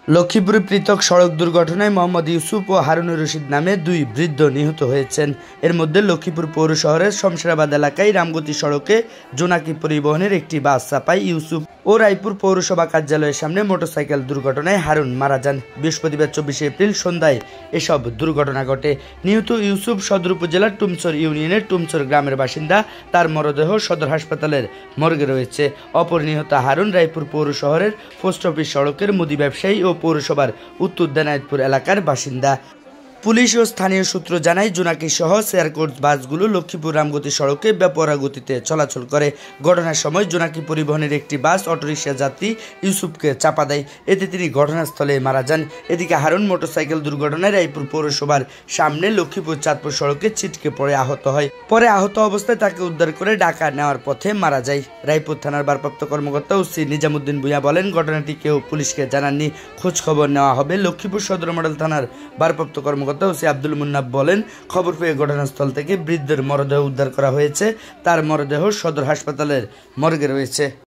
লক্ষ্মীপুরে পৃথক সড়ক দুর্ঘটনায় মোহাম্মদ ইউসুফ ও হারুনুর রশিদ নামে দুই বৃদ্ধ নিহত হয়েছেন। এর মধ্যে লক্ষ্মীপুর পৌর শহরের শমশেরাবাদ এলাকায় রামগতি সড়কে জোনাকি পরিবহনের একটি বাস চাপায় ইউসুফ ও রায়পুর পৌরসভা কার্যালয়ের সামনে মোটরসাইকেল দুর্ঘটনায় হারুন মারা যান। বৃহস্পতিবার 24 এপ্রিল সন্ধ্যায় এসব দুর্ঘটনা ঘটে। নিহত ইউসুফ সদর উপজেলার টুমচর ইউনিয়নের টুমচর গ্রামের বাসিন্দা। তার মরদেহ সদর হাসপাতালের মর্গে রয়েছে। অপর নিহত হারুন রায়পুর পৌর শহরের পোস্ট অফিস সড়কের মুদি ব্যবসায়ী ও পৌরসভার উত্তর দিনাজপুর এলাকার বাসিন্দা। পুলিশ ও স্থানীয় সূত্র জানায়, জোনাকি সহ শেয়ারকোচ বাসগুলো লক্ষ্মীপুর রামগতি সড়কে বেপরোয়া গতিতে চলাচল করে। ঘটনার সময় জোনাকি পরিবহনের একটি বাস অটোরিকশা যাত্রী ইউসুফকে চাপা দেয়। এতে তিনি ঘটনাস্থলে মারা যান। এদিকে হারুন মোটরসাইকেল দুর্ঘটনায় রায়পুর পৌরসভার সামনে লক্ষ্মীপুর চাঁদপুর সড়কে ছিটকে পড়ে আহত হয়। পরে আহত অবস্থায় তাকে উদ্ধার করে ঢাকা নেওয়ার পথে মারা যায়। রায়পুর থানার ভারপ্রাপ্ত কর্মকর্তা ওসি নিজামুদ্দিন ভূঁইয়া বলেন, ঘটনাটি কেউ পুলিশকে জানাননি, খোঁজ খবর নেওয়া হবে। লক্ষ্মীপুর সদর মডেল থানার ভারপ্রাপ্ত কর্মকর্তা ওসি আব্দুল মুন্নাফ বলেন, খবর পেয়ে ঘটনাস্থল থেকে বৃদ্ধের মরদেহ উদ্ধার করা হয়েছে। তার মরদেহ সদর হাসপাতালের মর্গে রয়েছে।